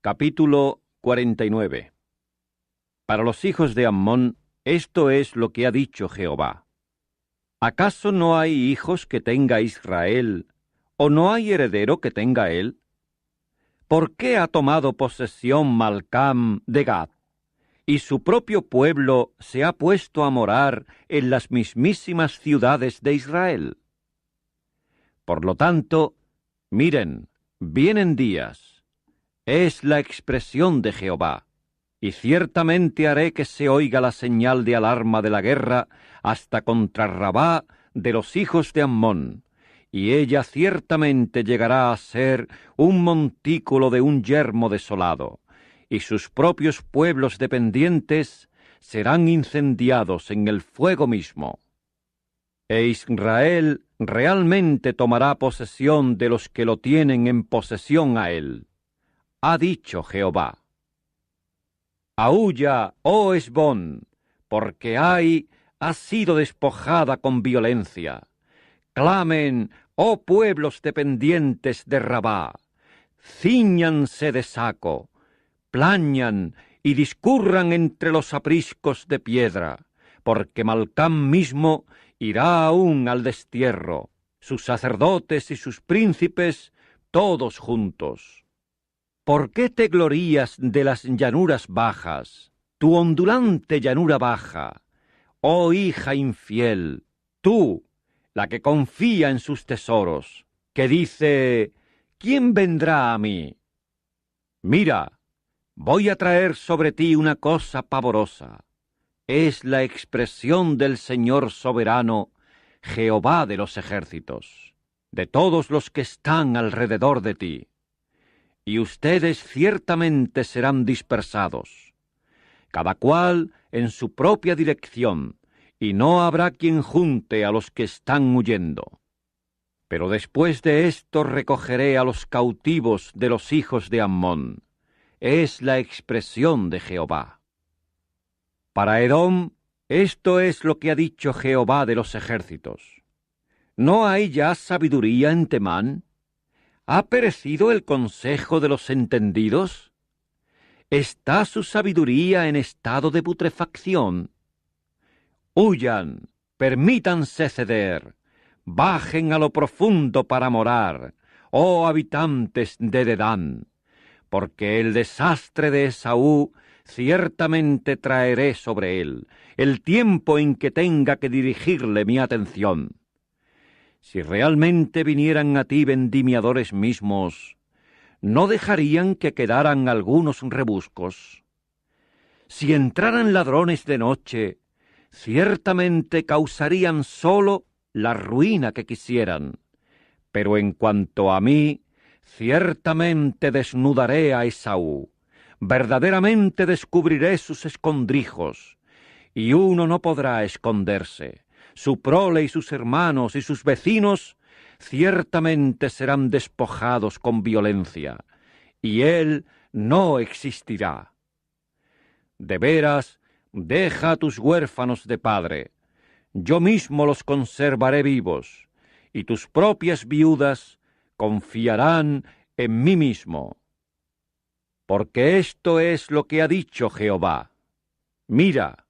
Capítulo 49. Para los hijos de Ammón, esto es lo que ha dicho Jehová. ¿Acaso no hay hijos que tenga Israel, o no hay heredero que tenga él? ¿Por qué ha tomado posesión Malcam de Gad, y su propio pueblo se ha puesto a morar en las mismísimas ciudades de Israel? Por lo tanto, miren, vienen días. Es la expresión de Jehová, y ciertamente haré que se oiga la señal de alarma de la guerra hasta contra Rabá de los hijos de Ammón, y ella ciertamente llegará a ser un montículo de un yermo desolado, y sus propios pueblos dependientes serán incendiados en el fuego mismo. E Israel realmente tomará posesión de los que lo tienen en posesión a él. Ha dicho Jehová. Aúlla, oh Hesbón, porque Ai ha sido despojada con violencia. Clamen, oh pueblos dependientes de Rabá, cíñanse de saco, plañan y discurran entre los apriscos de piedra, porque Malcam mismo irá aún al destierro, sus sacerdotes y sus príncipes, todos juntos. ¿Por qué te glorías de las llanuras bajas, tu ondulante llanura baja, oh hija infiel, tú, la que confía en sus tesoros, que dice, ¿quién vendrá a mí? Mira, voy a traer sobre ti una cosa pavorosa. Es la expresión del Señor soberano, Jehová de los ejércitos, de todos los que están alrededor de ti. Y ustedes ciertamente serán dispersados, cada cual en su propia dirección, y no habrá quien junte a los que están huyendo. Pero después de esto recogeré a los cautivos de los hijos de Ammón. Es la expresión de Jehová. Para Edom, esto es lo que ha dicho Jehová de los ejércitos. ¿No hay ya sabiduría en Temán? ¿Ha perecido el consejo de los entendidos? ¿Está su sabiduría en estado de putrefacción? Huyan, permítanse ceder, bajen a lo profundo para morar, oh habitantes de Dedán, porque el desastre de Esaú ciertamente traeré sobre él, el tiempo en que tenga que dirigirle mi atención. Si realmente vinieran a ti vendimiadores mismos, ¿no dejarían que quedaran algunos rebuscos? Si entraran ladrones de noche, ciertamente causarían solo la ruina que quisieran. Pero en cuanto a mí, ciertamente desnudaré a Esaú, verdaderamente descubriré sus escondrijos, y uno no podrá esconderse. Su prole y sus hermanos y sus vecinos ciertamente serán despojados con violencia, y él no existirá. De veras, deja a tus huérfanos de padre, yo mismo los conservaré vivos, y tus propias viudas confiarán en mí mismo. Porque esto es lo que ha dicho Jehová. Mira,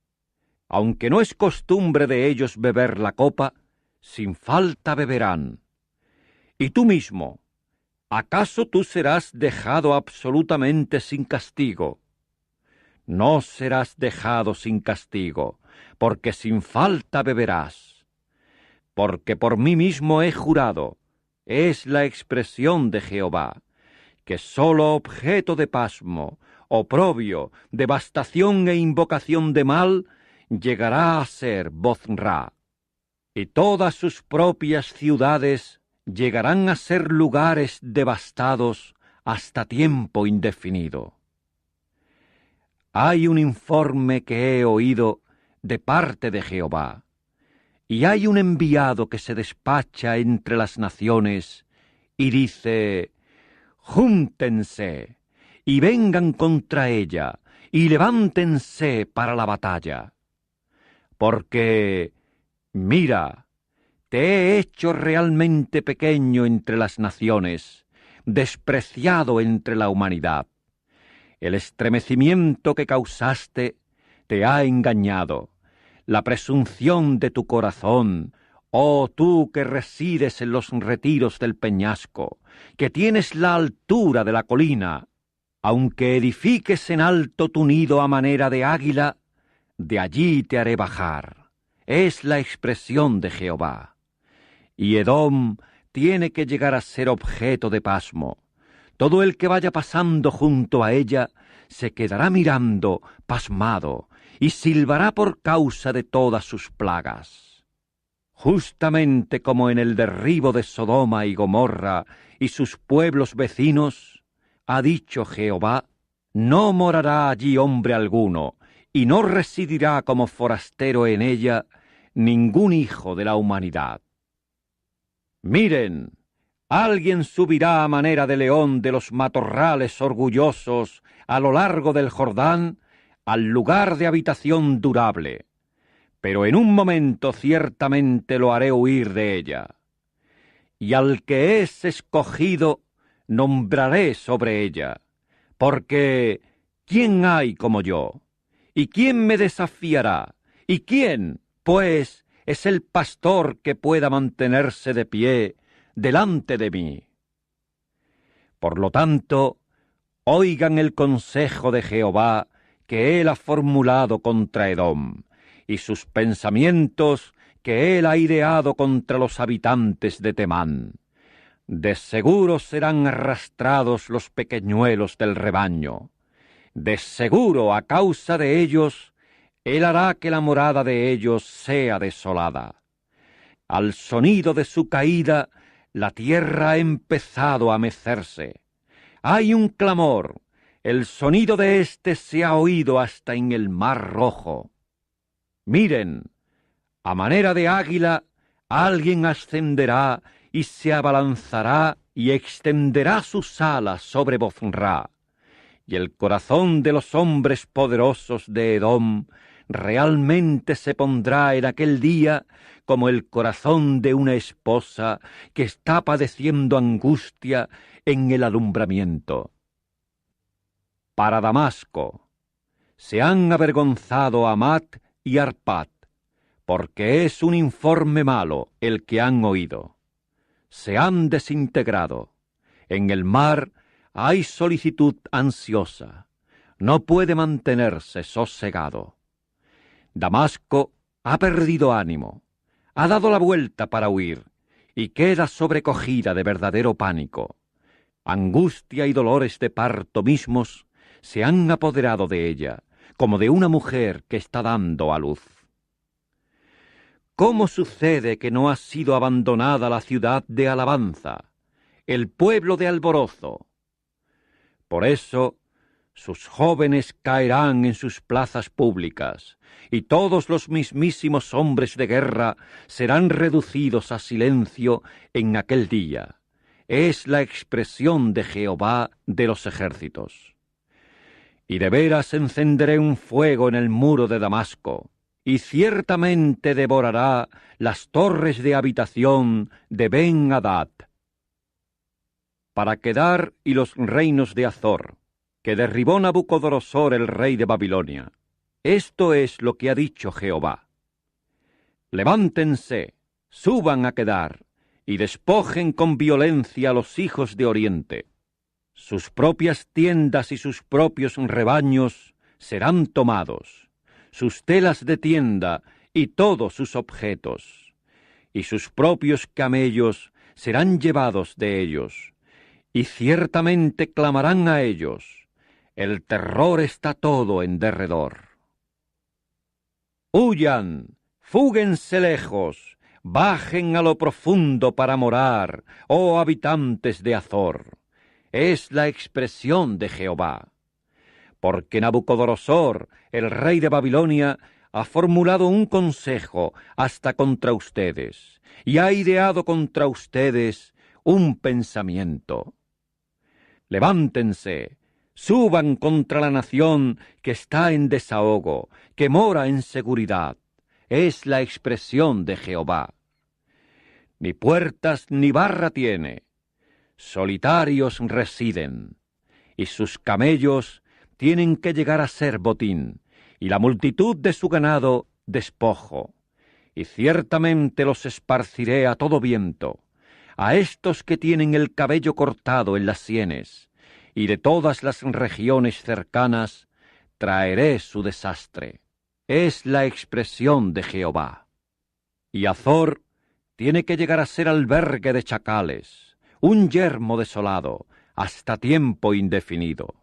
aunque no es costumbre de ellos beber la copa, sin falta beberán. Y tú mismo, ¿acaso tú serás dejado absolutamente sin castigo? No serás dejado sin castigo, porque sin falta beberás. Porque por mí mismo he jurado, es la expresión de Jehová, que sólo objeto de pasmo, oprobio, devastación e invocación de mal, llegará a ser Bozra, y todas sus propias ciudades llegarán a ser lugares devastados hasta tiempo indefinido. Hay un informe que he oído de parte de Jehová, y hay un enviado que se despacha entre las naciones y dice, júntense y vengan contra ella y levántense para la batalla. Porque, mira, te he hecho realmente pequeño entre las naciones, despreciado entre la humanidad. El estremecimiento que causaste te ha engañado. La presunción de tu corazón, oh tú que resides en los retiros del peñasco, que tienes la altura de la colina, aunque edifiques en alto tu nido a manera de águila, de allí te haré bajar. Es la expresión de Jehová. Y Edom tiene que llegar a ser objeto de pasmo. Todo el que vaya pasando junto a ella se quedará mirando, pasmado, y silbará por causa de todas sus plagas. Justamente como en el derribo de Sodoma y Gomorra y sus pueblos vecinos, ha dicho Jehová, no morará allí hombre alguno, y no residirá como forastero en ella ningún hijo de la humanidad. Miren, alguien subirá a manera de león de los matorrales orgullosos a lo largo del Jordán al lugar de habitación durable, pero en un momento ciertamente lo haré huir de ella. Y al que es escogido nombraré sobre ella, porque ¿quién hay como yo? ¿Y quién me desafiará? ¿Y quién, pues, es el pastor que pueda mantenerse de pie delante de mí? Por lo tanto, oigan el consejo de Jehová que él ha formulado contra Edom, y sus pensamientos que él ha ideado contra los habitantes de Temán. De seguro serán arrastrados los pequeñuelos del rebaño. De seguro, a causa de ellos, él hará que la morada de ellos sea desolada. Al sonido de su caída, la tierra ha empezado a mecerse. Hay un clamor, el sonido de éste se ha oído hasta en el mar Rojo. Miren, a manera de águila, alguien ascenderá y se abalanzará y extenderá sus alas sobre Bofra. Y el corazón de los hombres poderosos de Edom realmente se pondrá en aquel día como el corazón de una esposa que está padeciendo angustia en el alumbramiento. Para Damasco se han avergonzado Amat y Arpad, porque es un informe malo el que han oído. Se han desintegrado. En el mar hay solicitud ansiosa. No puede mantenerse sosegado. Damasco ha perdido ánimo. Ha dado la vuelta para huir y queda sobrecogida de verdadero pánico. Angustia y dolores de parto mismos se han apoderado de ella, como de una mujer que está dando a luz. ¿Cómo sucede que no ha sido abandonada la ciudad de alabanza, el pueblo de alborozo? Por eso, sus jóvenes caerán en sus plazas públicas, y todos los mismísimos hombres de guerra serán reducidos a silencio en aquel día. Es la expresión de Jehová de los ejércitos. Y de veras encenderé un fuego en el muro de Damasco, y ciertamente devorará las torres de habitación de Ben-Hadad. Para Kedar y los reinos de Azor, que derribó Nabucodonosor el rey de Babilonia. Esto es lo que ha dicho Jehová. Levántense, suban a Kedar, y despojen con violencia a los hijos de Oriente. Sus propias tiendas y sus propios rebaños serán tomados, sus telas de tienda y todos sus objetos, y sus propios camellos serán llevados de ellos, y ciertamente clamarán a ellos. El terror está todo en derredor. Huyan, fúguense lejos, bajen a lo profundo para morar, oh habitantes de Azor. Es la expresión de Jehová. Porque Nabucodonosor, el rey de Babilonia, ha formulado un consejo hasta contra ustedes, y ha ideado contra ustedes un pensamiento. Levántense, suban contra la nación que está en desahogo, que mora en seguridad. Es la expresión de Jehová. Ni puertas ni barra tiene. Solitarios residen, y sus camellos tienen que llegar a ser botín, y la multitud de su ganado despojo. Y ciertamente los esparciré a todo viento, a estos que tienen el cabello cortado en las sienes, y de todas las regiones cercanas traeré su desastre. Es la expresión de Jehová. Y Azor tiene que llegar a ser albergue de chacales, un yermo desolado, hasta tiempo indefinido.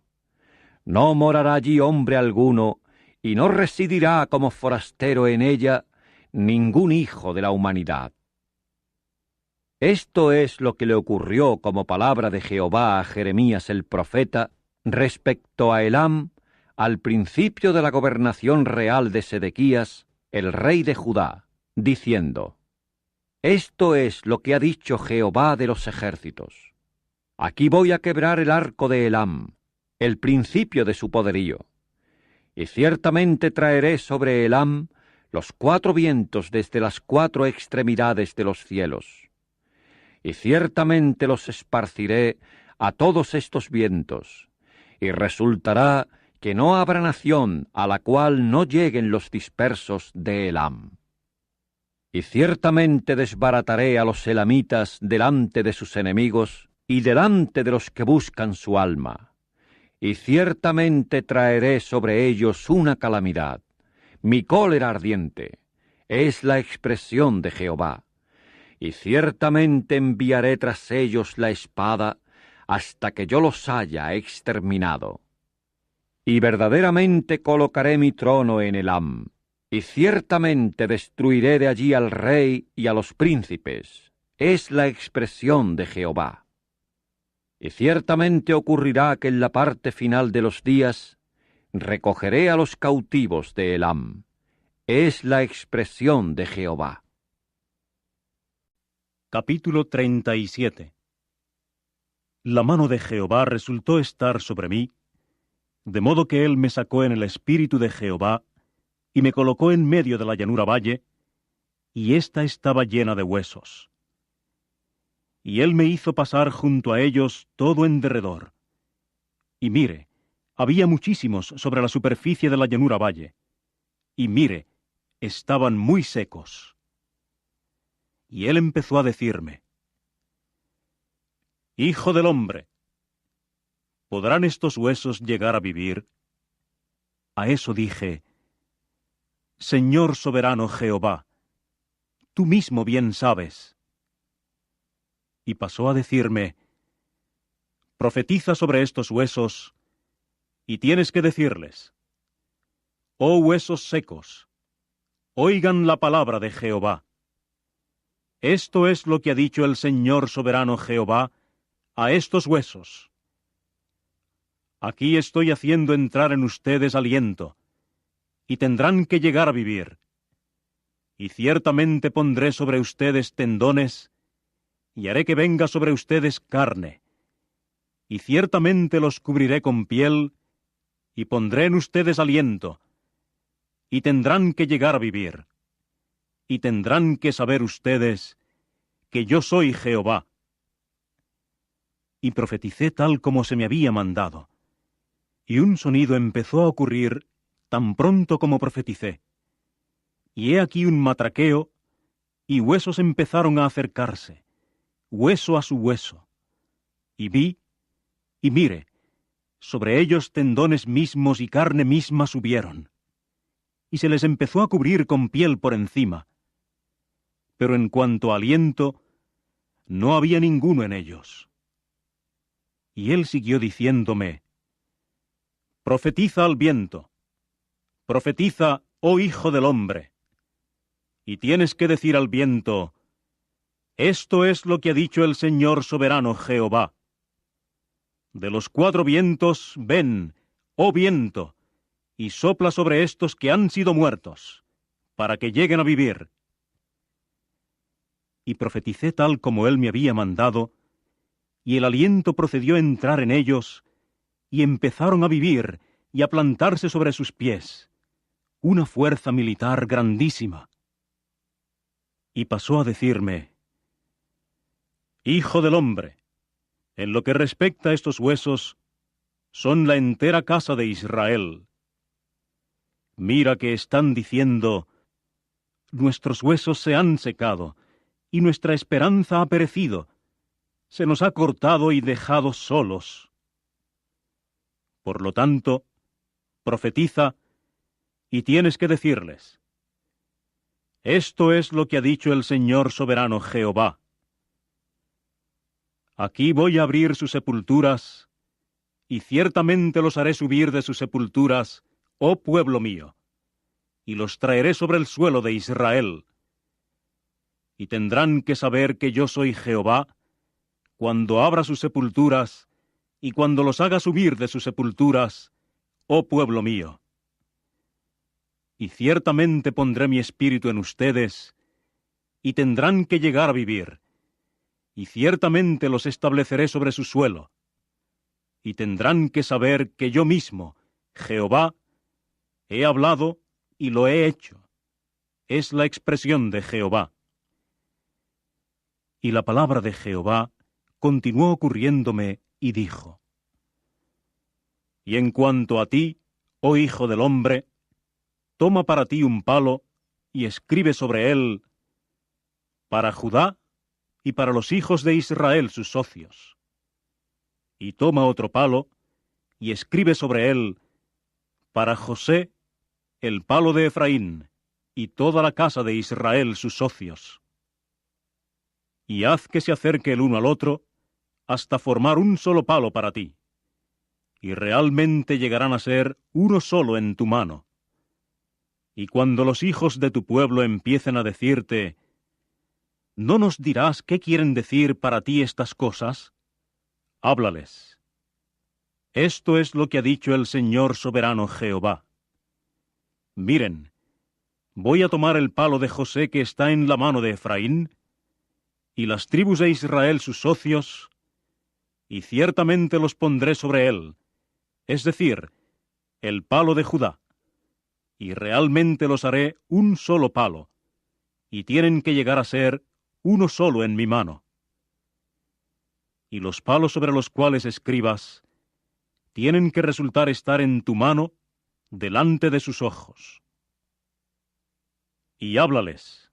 No morará allí hombre alguno, y no residirá como forastero en ella ningún hijo de la humanidad. Esto es lo que le ocurrió como palabra de Jehová a Jeremías el profeta respecto a Elam al principio de la gobernación real de Sedequías, el rey de Judá, diciendo: Esto es lo que ha dicho Jehová de los ejércitos. Aquí voy a quebrar el arco de Elam, el principio de su poderío, y ciertamente traeré sobre Elam los 4 vientos desde las 4 extremidades de los cielos. Y ciertamente los esparciré a todos estos vientos, y resultará que no habrá nación a la cual no lleguen los dispersos de Elam. Y ciertamente desbarataré a los elamitas delante de sus enemigos y delante de los que buscan su alma. Y ciertamente traeré sobre ellos una calamidad. Mi cólera ardiente es la expresión de Jehová. Y ciertamente enviaré tras ellos la espada hasta que yo los haya exterminado. Y verdaderamente colocaré mi trono en Elam, y ciertamente destruiré de allí al rey y a los príncipes. Es la expresión de Jehová. Y ciertamente ocurrirá que en la parte final de los días recogeré a los cautivos de Elam. Es la expresión de Jehová. Capítulo 37. La mano de Jehová resultó estar sobre mí, de modo que él me sacó en el espíritu de Jehová, y me colocó en medio de la llanura valle, y ésta estaba llena de huesos. Y él me hizo pasar junto a ellos todo en derredor. Y mire, había muchísimos sobre la superficie de la llanura valle, y mire, estaban muy secos. Y él empezó a decirme: Hijo del hombre, ¿podrán estos huesos llegar a vivir? A eso dije: Señor soberano Jehová, tú mismo bien sabes. Y pasó a decirme: Profetiza sobre estos huesos, y tienes que decirles: Oh huesos secos, oigan la palabra de Jehová. Esto es lo que ha dicho el Señor soberano Jehová a estos huesos. Aquí estoy haciendo entrar en ustedes aliento, y tendrán que llegar a vivir. Y ciertamente pondré sobre ustedes tendones, y haré que venga sobre ustedes carne. Y ciertamente los cubriré con piel, y pondré en ustedes aliento, y tendrán que llegar a vivir. Y tendrán que saber ustedes que yo soy Jehová. Y profeticé tal como se me había mandado. Y un sonido empezó a ocurrir tan pronto como profeticé. Y he aquí un matraqueo, y huesos empezaron a acercarse, hueso a su hueso. Y vi, y mire, sobre ellos tendones mismos y carne misma subieron. Y se les empezó a cubrir con piel por encima. Pero en cuanto a aliento, no había ninguno en ellos. Y él siguió diciéndome: Profetiza al viento, profetiza, oh hijo del hombre, y tienes que decir al viento: Esto es lo que ha dicho el Señor soberano Jehová. De los 4 vientos, ven, oh viento, y sopla sobre estos que han sido muertos, para que lleguen a vivir. Y profeticé tal como él me había mandado, y el aliento procedió a entrar en ellos, y empezaron a vivir y a plantarse sobre sus pies, una fuerza militar grandísima. Y pasó a decirme: Hijo del hombre, en lo que respecta a estos huesos, son la entera casa de Israel. Mira que están diciendo: nuestros huesos se han secado, y nuestra esperanza ha perecido, se nos ha cortado y dejado solos. Por lo tanto, profetiza, y tienes que decirles: esto es lo que ha dicho el Señor soberano Jehová. Aquí voy a abrir sus sepulturas, y ciertamente los haré subir de sus sepulturas, oh pueblo mío, y los traeré sobre el suelo de Israel. Y tendrán que saber que yo soy Jehová, cuando abra sus sepulturas, y cuando los haga subir de sus sepulturas, oh pueblo mío. Y ciertamente pondré mi espíritu en ustedes, y tendrán que llegar a vivir, y ciertamente los estableceré sobre su suelo, y tendrán que saber que yo mismo, Jehová, he hablado y lo he hecho. Es la expresión de Jehová. Y la palabra de Jehová continuó ocurriéndome y dijo: y en cuanto a ti, oh hijo del hombre, toma para ti un palo y escribe sobre él: para Judá y para los hijos de Israel sus socios. Y toma otro palo y escribe sobre él: para José, el palo de Efraín, y toda la casa de Israel sus socios. Y haz que se acerque el uno al otro, hasta formar un solo palo para ti, y realmente llegarán a ser uno solo en tu mano. Y cuando los hijos de tu pueblo empiecen a decirte: ¿no nos dirás qué quieren decir para ti estas cosas? Háblales: esto es lo que ha dicho el Señor soberano Jehová. Miren, voy a tomar el palo de José que está en la mano de Efraín, y las tribus de Israel sus socios, y ciertamente los pondré sobre él, es decir, el palo de Judá, y realmente los haré un solo palo, y tienen que llegar a ser uno solo en mi mano. Y los palos sobre los cuales escribas tienen que resultar estar en tu mano delante de sus ojos. Y háblales: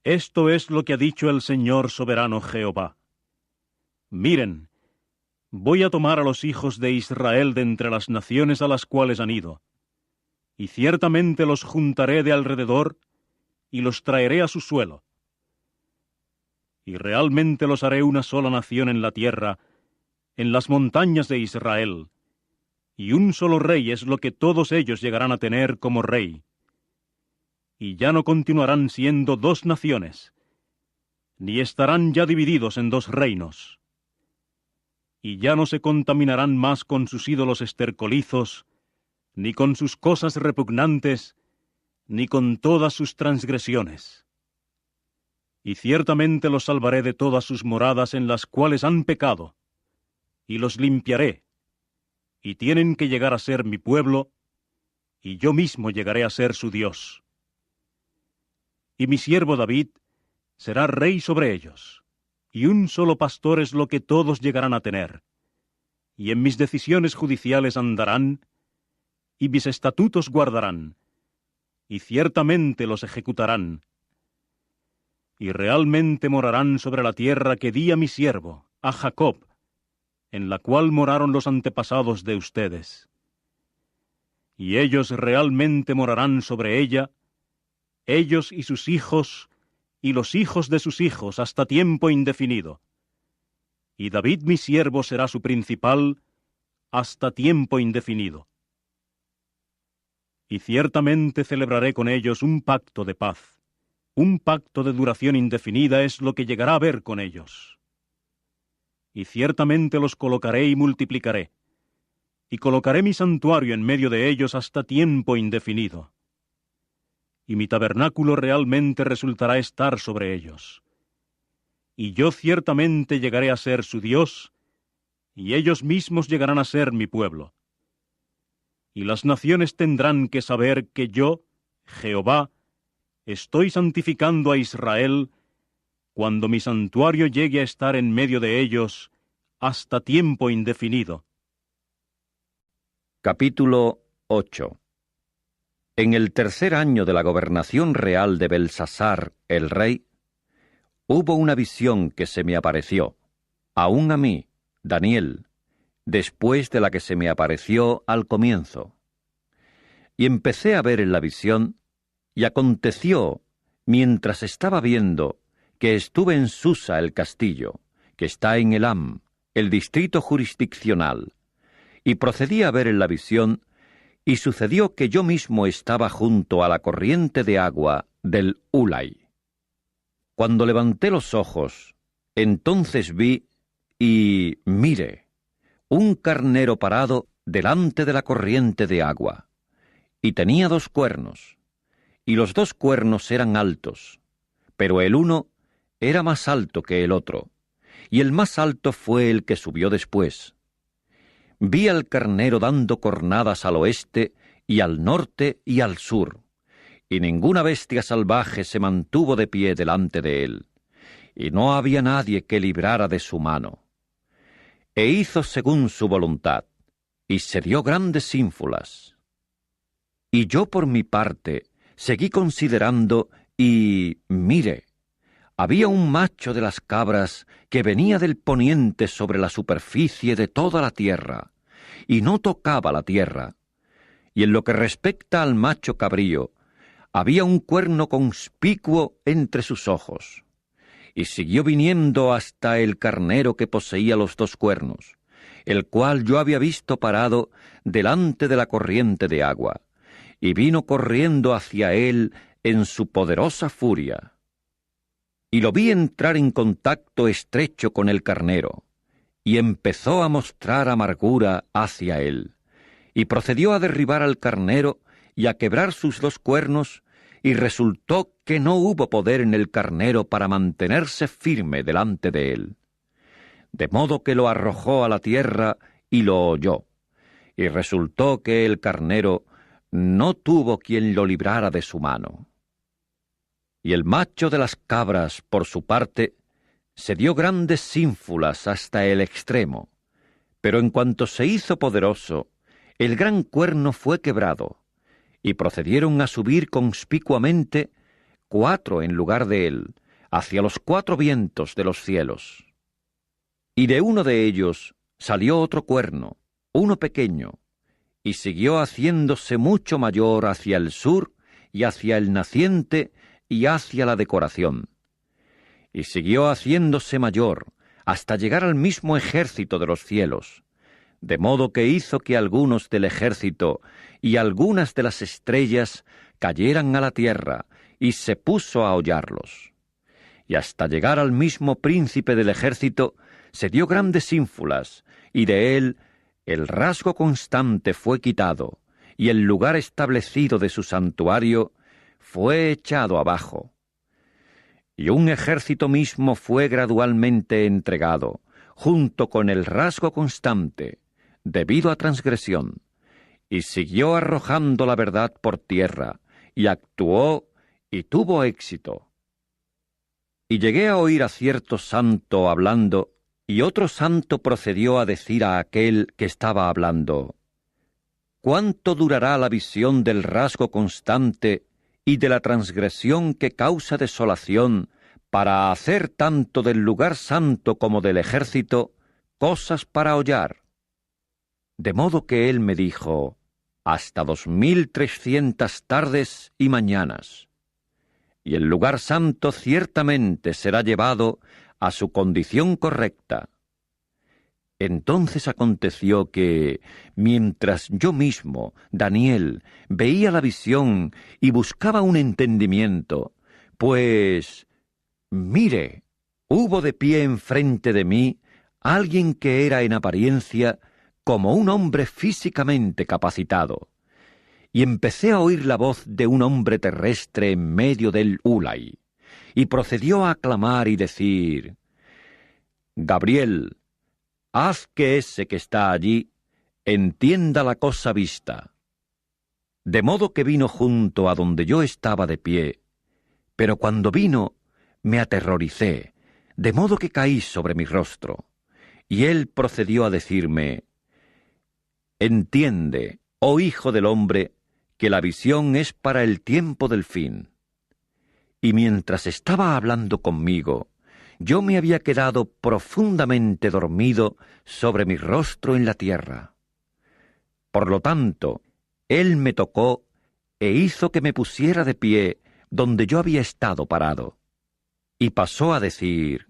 esto es lo que ha dicho el Señor soberano Jehová. Miren, voy a tomar a los hijos de Israel de entre las naciones a las cuales han ido, y ciertamente los juntaré de alrededor, y los traeré a su suelo. Y realmente los haré una sola nación en la tierra, en las montañas de Israel, y un solo rey es lo que todos ellos llegarán a tener como rey. Y ya no continuarán siendo dos naciones, ni estarán ya divididos en dos reinos. Y ya no se contaminarán más con sus ídolos estercolizos, ni con sus cosas repugnantes, ni con todas sus transgresiones. Y ciertamente los salvaré de todas sus moradas en las cuales han pecado, y los limpiaré, y tienen que llegar a ser mi pueblo, y yo mismo llegaré a ser su Dios. Y mi siervo David será rey sobre ellos, y un solo pastor es lo que todos llegarán a tener, y en mis decisiones judiciales andarán, y mis estatutos guardarán, y ciertamente los ejecutarán, y realmente morarán sobre la tierra que di a mi siervo, a Jacob, en la cual moraron los antepasados de ustedes. Y ellos realmente morarán sobre ella, ellos y sus hijos, y los hijos de sus hijos, hasta tiempo indefinido. Y David mi siervo será su principal, hasta tiempo indefinido. Y ciertamente celebraré con ellos un pacto de paz. Un pacto de duración indefinida es lo que llegará a haber con ellos. Y ciertamente los colocaré y multiplicaré, y colocaré mi santuario en medio de ellos hasta tiempo indefinido. Y mi tabernáculo realmente resultará estar sobre ellos. Y yo ciertamente llegaré a ser su Dios, y ellos mismos llegarán a ser mi pueblo. Y las naciones tendrán que saber que yo, Jehová, estoy santificando a Israel, cuando mi santuario llegue a estar en medio de ellos hasta tiempo indefinido. Capítulo 8. En el tercer año de la gobernación real de Belsasar, el rey, hubo una visión que se me apareció, aún a mí, Daniel, después de la que se me apareció al comienzo. Y empecé a ver en la visión, y aconteció, mientras estaba viendo, que estuve en Susa el castillo, que está en Elam, el distrito jurisdiccional, y procedí a ver en la visión, y sucedió que yo mismo estaba junto a la corriente de agua del Ulai. Cuando levanté los ojos, entonces vi, y mire, un carnero parado delante de la corriente de agua, y tenía 2 cuernos, y los 2 cuernos eran altos, pero el uno era más alto que el otro, y el más alto fue el que subió después. Vi al carnero dando cornadas al oeste y al norte y al sur, y ninguna bestia salvaje se mantuvo de pie delante de él, y no había nadie que librara de su mano. E hizo según su voluntad, y se dio grandes ínfulas. Y yo por mi parte seguí considerando, y mire, había un macho de las cabras que venía del poniente sobre la superficie de toda la tierra, y no tocaba la tierra. Y en lo que respecta al macho cabrío, había un cuerno conspicuo entre sus ojos. Y siguió viniendo hasta el carnero que poseía los 2 cuernos, el cual yo había visto parado delante de la corriente de agua, y vino corriendo hacia él en su poderosa furia. Y lo vi entrar en contacto estrecho con el carnero, y empezó a mostrar amargura hacia él, y procedió a derribar al carnero y a quebrar sus 2 cuernos, y resultó que no hubo poder en el carnero para mantenerse firme delante de él. De modo que lo arrojó a la tierra y lo holló, y resultó que el carnero no tuvo quien lo librara de su mano. Y el macho de las cabras, por su parte, se dio grandes ínfulas hasta el extremo, pero en cuanto se hizo poderoso, el gran cuerno fue quebrado, y procedieron a subir conspicuamente 4 en lugar de él, hacia los 4 vientos de los cielos. Y de uno de ellos salió otro cuerno, uno pequeño, y siguió haciéndose mucho mayor hacia el sur y hacia el naciente y hacia la decoración. Y siguió haciéndose mayor hasta llegar al mismo ejército de los cielos, de modo que hizo que algunos del ejército y algunas de las estrellas cayeran a la tierra, y se puso a hollarlos. Y hasta llegar al mismo príncipe del ejército se dio grandes ínfulas, y de él el rasgo constante fue quitado, y el lugar establecido de su santuario fue echado abajo. Y un ejército mismo fue gradualmente entregado, junto con el rasgo constante, debido a transgresión, y siguió arrojando la verdad por tierra, y actuó y tuvo éxito. Y llegué a oír a cierto santo hablando, y otro santo procedió a decir a aquel que estaba hablando: ¿cuánto durará la visión del rasgo constante y de la transgresión que causa desolación, para hacer tanto del lugar santo como del ejército cosas para hollar? De modo que él me dijo: hasta 2300 tardes y mañanas. Y el lugar santo ciertamente será llevado a su condición correcta. Entonces aconteció que, mientras yo mismo, Daniel, veía la visión y buscaba un entendimiento, pues, mire, hubo de pie enfrente de mí alguien que era en apariencia como un hombre físicamente capacitado, y empecé a oír la voz de un hombre terrestre en medio del Ulai, y procedió a clamar y decir: Gabriel, haz que ese que está allí entienda la cosa vista. De modo que vino junto a donde yo estaba de pie, pero cuando vino me aterroricé, de modo que caí sobre mi rostro, y él procedió a decirme: Entiende, oh hijo del hombre, que la visión es para el tiempo del fin. Y mientras estaba hablando conmigo, yo me había quedado profundamente dormido sobre mi rostro en la tierra. Por lo tanto, él me tocó e hizo que me pusiera de pie donde yo había estado parado. Y pasó a decir: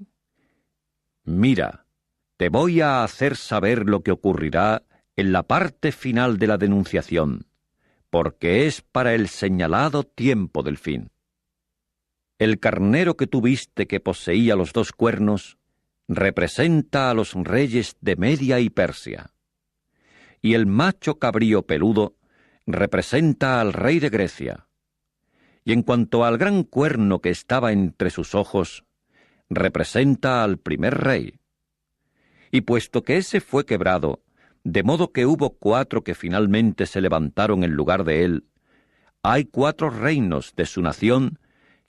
«Mira, te voy a hacer saber lo que ocurrirá en la parte final de la denunciación, porque es para el señalado tiempo del fin. El carnero que tú viste que poseía los 2 cuernos representa a los reyes de Media y Persia, y el macho cabrío peludo representa al rey de Grecia. Y en cuanto al gran cuerno que estaba entre sus ojos, representa al primer rey. Y puesto que ese fue quebrado, de modo que hubo 4 que finalmente se levantaron en lugar de él, hay 4 reinos de su nación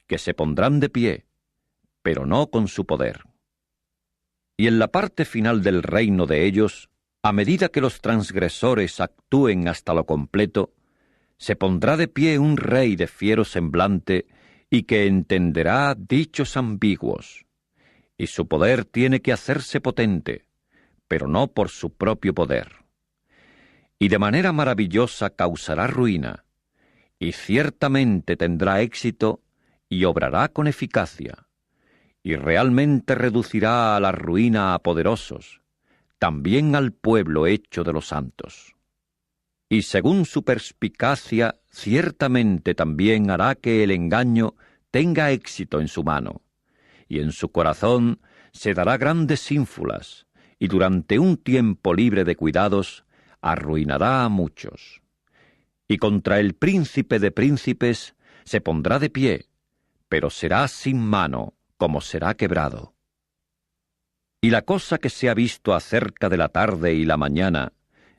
que se pondrán de pie, pero no con su poder. Y en la parte final del reino de ellos, a medida que los transgresores actúen hasta lo completo, se pondrá de pie un rey de fiero semblante y que entenderá dichos ambiguos, y su poder tiene que hacerse potente, pero no por su propio poder. Y de manera maravillosa causará ruina, y ciertamente tendrá éxito y obrará con eficacia, y realmente reducirá a la ruina a poderosos, también al pueblo hecho de los santos. Y según su perspicacia, ciertamente también hará que el engaño tenga éxito en su mano, y en su corazón se dará grandes ínfulas, y durante un tiempo libre de cuidados arruinará a muchos. Y contra el príncipe de príncipes se pondrá de pie, pero será sin mano, como será quebrado. Y la cosa que se ha visto acerca de la tarde y la mañana,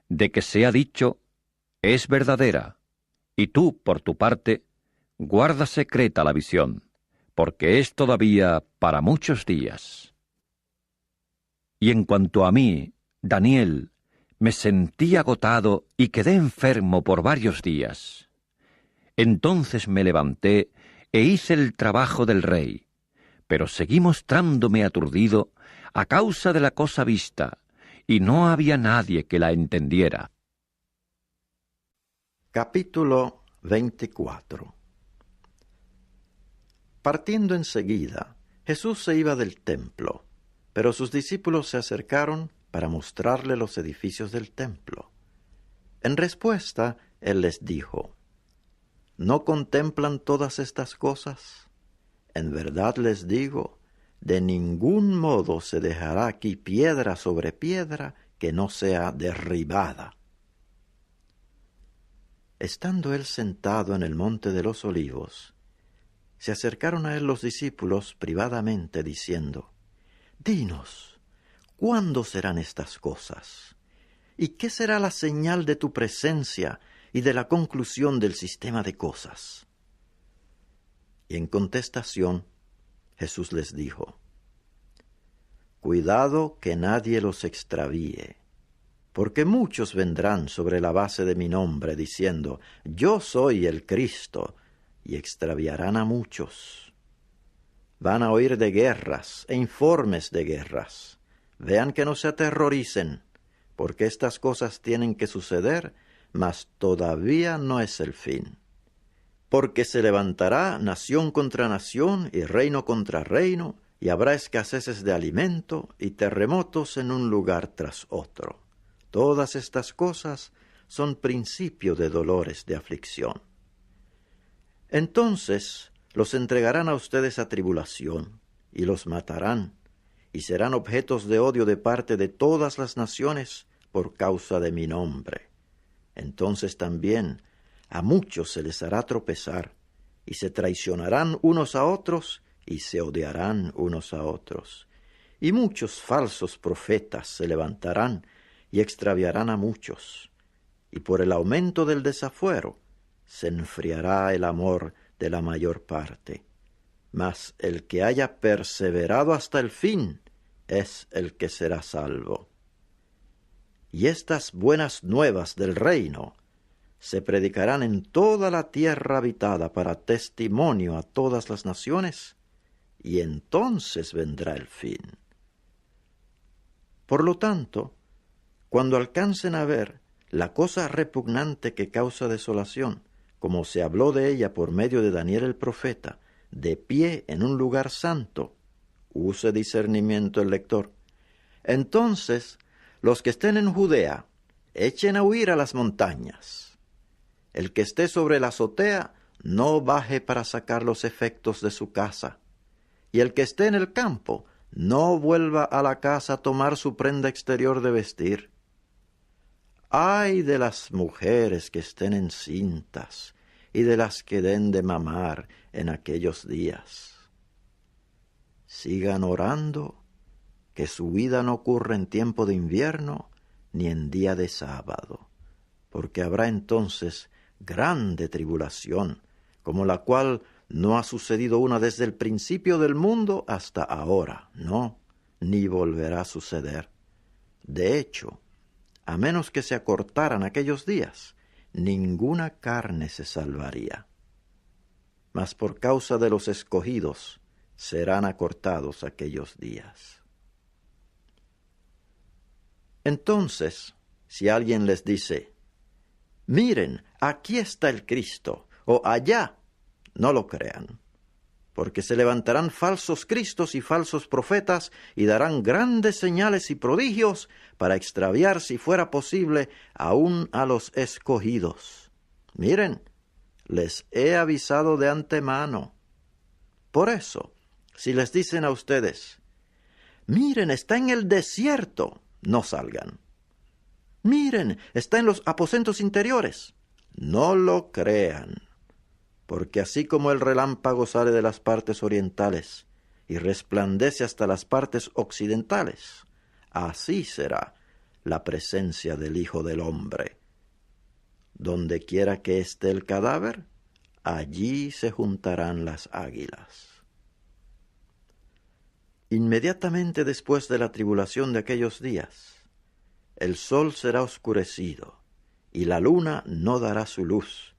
de que se ha dicho, es verdadera, y tú, por tu parte, guarda secreta la visión, porque es todavía para muchos días. Y en cuanto a mí, Daniel, me sentí agotado y quedé enfermo por varios días. Entonces me levanté e hice el trabajo del rey, pero seguí mostrándome aturdido a causa de la cosa vista, y no había nadie que la entendiera. Capítulo 24. Partiendo enseguida, Jesús se iba del templo, pero sus discípulos se acercaron para mostrarle los edificios del templo. En respuesta, él les dijo: ¿No contemplan todas estas cosas? En verdad les digo, de ningún modo se dejará aquí piedra sobre piedra que no sea derribada. Estando él sentado en el monte de los Olivos, se acercaron a él los discípulos privadamente, diciendo: Dinos, ¿cuándo serán estas cosas? ¿Y qué será la señal de tu presencia y de la conclusión del sistema de cosas? Y en contestación, Jesús les dijo: Cuidado que nadie los extravíe, porque muchos vendrán sobre la base de mi nombre, diciendo: Yo soy el Cristo, y extraviarán a muchos. Van a oír de guerras e informes de guerras. Vean que no se aterroricen, porque estas cosas tienen que suceder, mas todavía no es el fin. Porque se levantará nación contra nación y reino contra reino, y habrá escaseces de alimento y terremotos en un lugar tras otro. Todas estas cosas son principio de dolores de aflicción. Entonces los entregarán a ustedes a tribulación, y los matarán, y serán objetos de odio de parte de todas las naciones por causa de mi nombre. Entonces también a muchos se les hará tropezar, y se traicionarán unos a otros, y se odiarán unos a otros. Y muchos falsos profetas se levantarán, y extraviarán a muchos. Y por el aumento del desafuero, se enfriará el amor de la mayor parte. Mas el que haya perseverado hasta el fin, es el que será salvo. y estas buenas nuevas del reino se predicarán en toda la tierra habitada para testimonio a todas las naciones, y entonces vendrá el fin. Por lo tanto, cuando alcancen a ver la cosa repugnante que causa desolación, como se habló de ella por medio de Daniel el profeta, de pie en un lugar santo, use discernimiento el lector, entonces los que estén en Judea echen a huir a las montañas. El que esté sobre la azotea no baje para sacar los efectos de su casa, y el que esté en el campo no vuelva a la casa a tomar su prenda exterior de vestir. Ay de las mujeres que estén encintas y de las que den de mamar en aquellos días. Sigan orando, que su vida no ocurra en tiempo de invierno ni en día de sábado, porque habrá entonces grande tribulación, como la cual no ha sucedido una desde el principio del mundo hasta ahora, no, ni volverá a suceder. De hecho, a menos que se acortaran aquellos días, ninguna carne se salvaría. Mas por causa de los escogidos serán acortados aquellos días. Entonces, si alguien les dice, miren, aquí está el Cristo, o allá, no lo crean, porque se levantarán falsos cristos y falsos profetas y darán grandes señales y prodigios para extraviar, si fuera posible, aún a los escogidos. Miren, les he avisado de antemano. Por eso, si les dicen a ustedes, miren, está en el desierto, no salgan. Miren, está en los aposentos interiores, no lo crean. Porque así como el relámpago sale de las partes orientales y resplandece hasta las partes occidentales, así será la presencia del Hijo del Hombre. Donde quiera que esté el cadáver, allí se juntarán las águilas. Inmediatamente después de la tribulación de aquellos días, el sol será oscurecido, y la luna no dará su luz,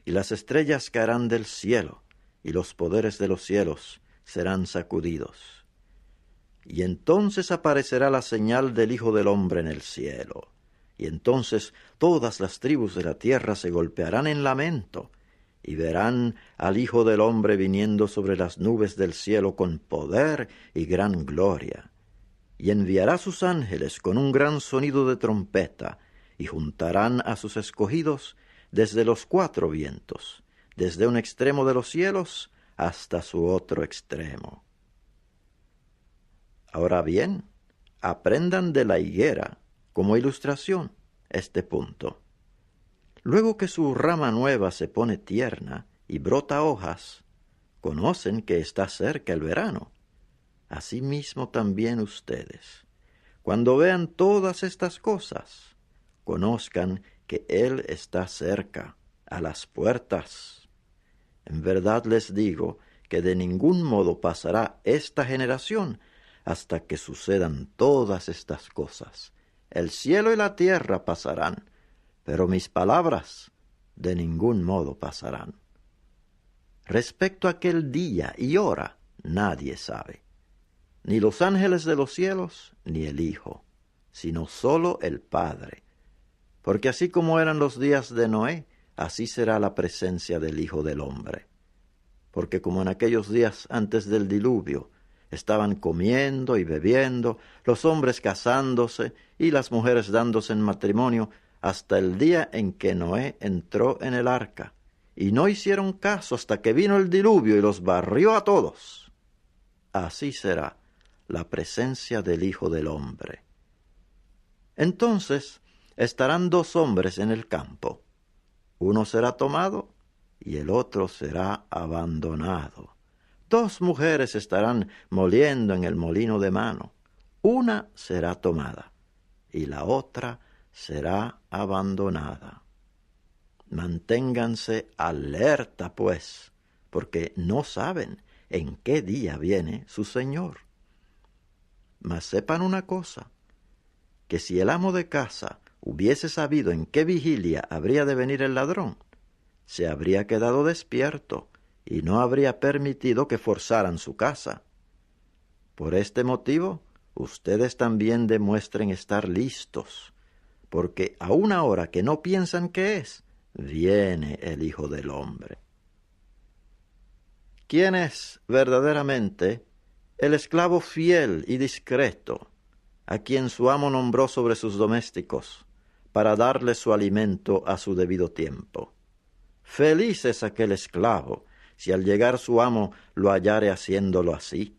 y las estrellas caerán del cielo, y los poderes de los cielos serán sacudidos. Y entonces aparecerá la señal del Hijo del Hombre en el cielo, y entonces todas las tribus de la tierra se golpearán en lamento, y verán al Hijo del Hombre viniendo sobre las nubes del cielo con poder y gran gloria. Y enviará sus ángeles con un gran sonido de trompeta, y juntarán a sus escogidos desde los cuatro vientos, desde un extremo de los cielos hasta su otro extremo. Ahora bien, aprendan de la higuera, como ilustración, este punto. Luego que su rama nueva se pone tierna y brota hojas, conocen que está cerca el verano. Asimismo también ustedes, cuando vean todas estas cosas, conozcan que Él está cerca, a las puertas. En verdad les digo que de ningún modo pasará esta generación hasta que sucedan todas estas cosas. El cielo y la tierra pasarán, pero mis palabras de ningún modo pasarán. Respecto a aquel día y hora, nadie sabe, ni los ángeles de los cielos, ni el Hijo, sino solo el Padre. Porque así como eran los días de Noé, así será la presencia del Hijo del Hombre. Porque como en aquellos días antes del diluvio, estaban comiendo y bebiendo, los hombres casándose y las mujeres dándose en matrimonio, hasta el día en que Noé entró en el arca, y no hicieron caso hasta que vino el diluvio y los barrió a todos. Así será la presencia del Hijo del Hombre. Entonces estarán dos hombres en el campo, uno será tomado y el otro será abandonado. Dos mujeres estarán moliendo en el molino de mano, una será tomada y la otra será abandonada. Manténganse alerta, pues, porque no saben en qué día viene su Señor. Mas sepan una cosa, que si el amo de casa hubiese sabido en qué vigilia habría de venir el ladrón, se habría quedado despierto y no habría permitido que forzaran su casa. Por este motivo, ustedes también demuestren estar listos, porque a una hora que no piensan que es, viene el Hijo del Hombre. ¿Quién es verdaderamente el esclavo fiel y discreto, a quien su amo nombró sobre sus domésticos, para darle su alimento a su debido tiempo? Feliz es aquel esclavo, si al llegar su amo lo hallare haciéndolo así.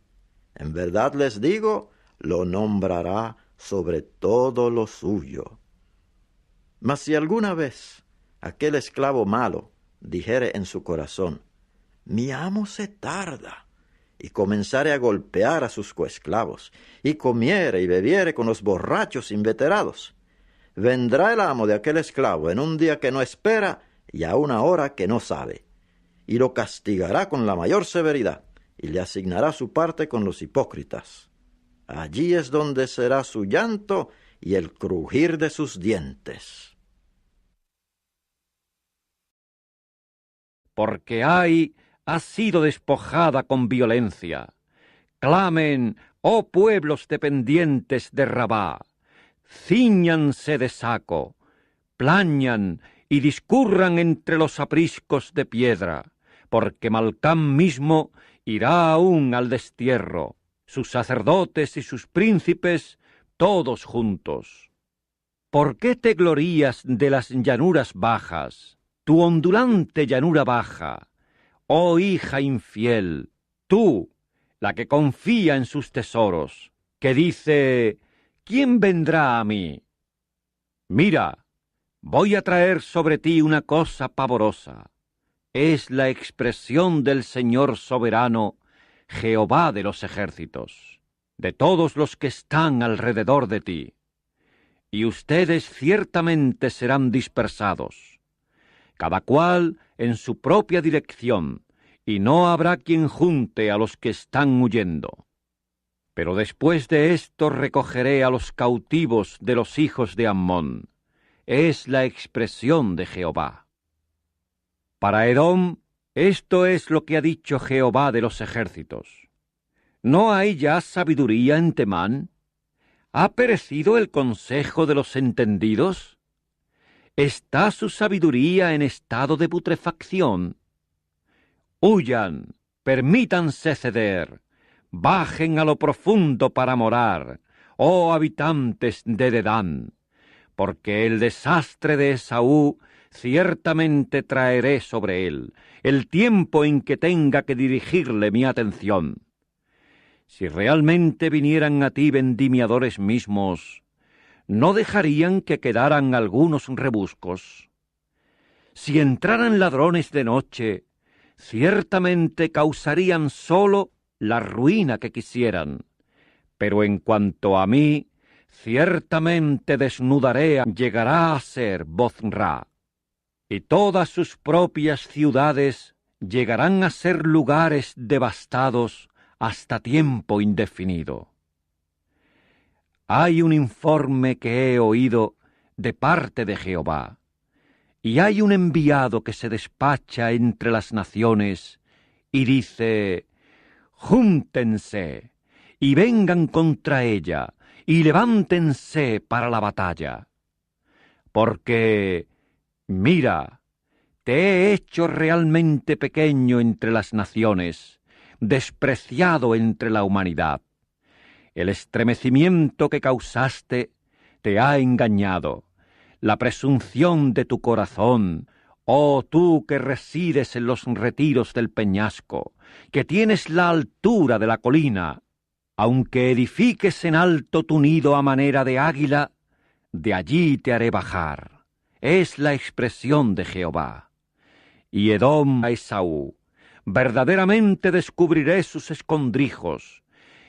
En verdad les digo, lo nombrará sobre todo lo suyo. Mas si alguna vez aquel esclavo malo dijere en su corazón, mi amo se tarda, y comenzare a golpear a sus coesclavos, y comiere y bebiere con los borrachos inveterados, vendrá el amo de aquel esclavo en un día que no espera y a una hora que no sabe, y lo castigará con la mayor severidad, y le asignará su parte con los hipócritas. Allí es donde será su llanto y el crujir de sus dientes. Porque Ai ha sido despojada con violencia. Clamen, oh pueblos dependientes de Rabá, cíñanse de saco, plañan y discurran entre los apriscos de piedra, porque Malcán mismo irá aún al destierro, sus sacerdotes y sus príncipes, todos juntos. ¿Por qué te glorías de las llanuras bajas, tu ondulante llanura baja, oh hija infiel, tú, la que confía en sus tesoros, que dice, ¿quién vendrá a mí? Mira, voy a traer sobre ti una cosa pavorosa. Es la expresión del Señor soberano, Jehová de los ejércitos, de todos los que están alrededor de ti. Y ustedes ciertamente serán dispersados, cada cual en su propia dirección, y no habrá quien junte a los que están huyendo. Pero después de esto recogeré a los cautivos de los hijos de Ammón. Es la expresión de Jehová. Para Edom, esto es lo que ha dicho Jehová de los ejércitos. ¿No hay ya sabiduría en Temán? ¿Ha perecido el consejo de los entendidos? ¿Está su sabiduría en estado de putrefacción? Huyan, permítanse ceder, bajen a lo profundo para morar, oh habitantes de Dedán, porque el desastre de Esaú ciertamente traeré sobre él, el tiempo en que tenga que dirigirle mi atención. Si realmente vinieran a ti vendimiadores mismos, ¿no dejarían que quedaran algunos rebuscos? Si entraran ladrones de noche, ciertamente causarían solo la ruina que quisieran, pero en cuanto a mí, ciertamente desnudaré, llegará a ser Bozra, y todas sus propias ciudades llegarán a ser lugares devastados hasta tiempo indefinido. Hay un informe que he oído de parte de Jehová, y hay un enviado que se despacha entre las naciones y dice, júntense y vengan contra ella y levántense para la batalla. Porque, mira, te he hecho realmente pequeño entre las naciones, despreciado entre la humanidad. El estremecimiento que causaste te ha engañado, la presunción de tu corazón, oh tú que resides en los retiros del peñasco, que tienes la altura de la colina, aunque edifiques en alto tu nido a manera de águila, de allí te haré bajar. Es la expresión de Jehová. Y Edom a Esaú, verdaderamente descubriré sus escondrijos,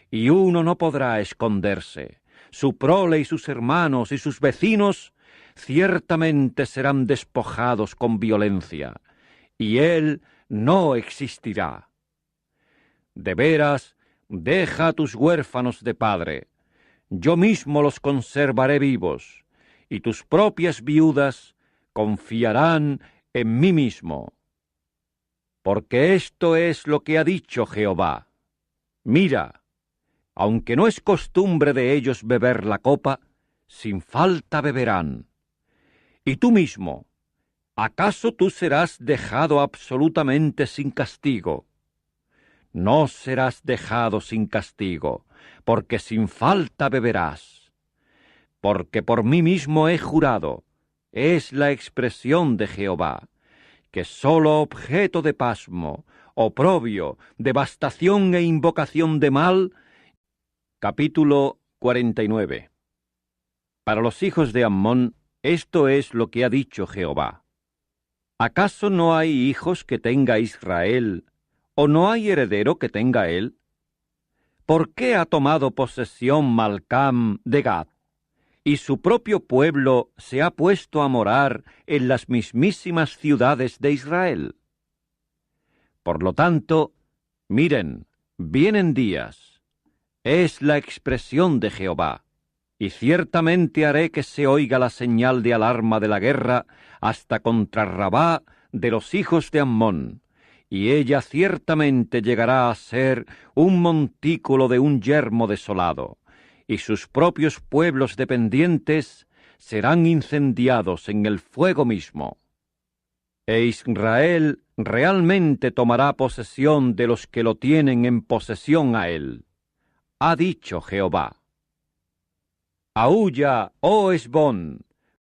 y uno no podrá esconderse. Su prole y sus hermanos y sus vecinos ciertamente serán despojados con violencia, y él no existirá. De veras, deja a tus huérfanos de padre, yo mismo los conservaré vivos, y tus propias viudas confiarán en mí mismo. Porque esto es lo que ha dicho Jehová. Mira, aunque no es costumbre de ellos beber la copa, sin falta beberán. Y tú mismo, ¿acaso tú serás dejado absolutamente sin castigo? No serás dejado sin castigo, porque sin falta beberás. Porque por mí mismo he jurado, es la expresión de Jehová, que sólo objeto de pasmo, oprobio, devastación e invocación de mal. Capítulo 49. Para los hijos de Ammón, esto es lo que ha dicho Jehová. ¿Acaso no hay hijos que tenga Israel, o no hay heredero que tenga él? ¿Por qué ha tomado posesión Malcam de Gad, y su propio pueblo se ha puesto a morar en las mismísimas ciudades de Israel? Por lo tanto, miren, vienen días, es la expresión de Jehová, y ciertamente haré que se oiga la señal de alarma de la guerra hasta contra Rabá de los hijos de Ammón, y ella ciertamente llegará a ser un montículo de un yermo desolado, y sus propios pueblos dependientes serán incendiados en el fuego mismo. E Israel realmente tomará posesión de los que lo tienen en posesión a él. Ha dicho Jehová. Aúlla, oh Hesbón,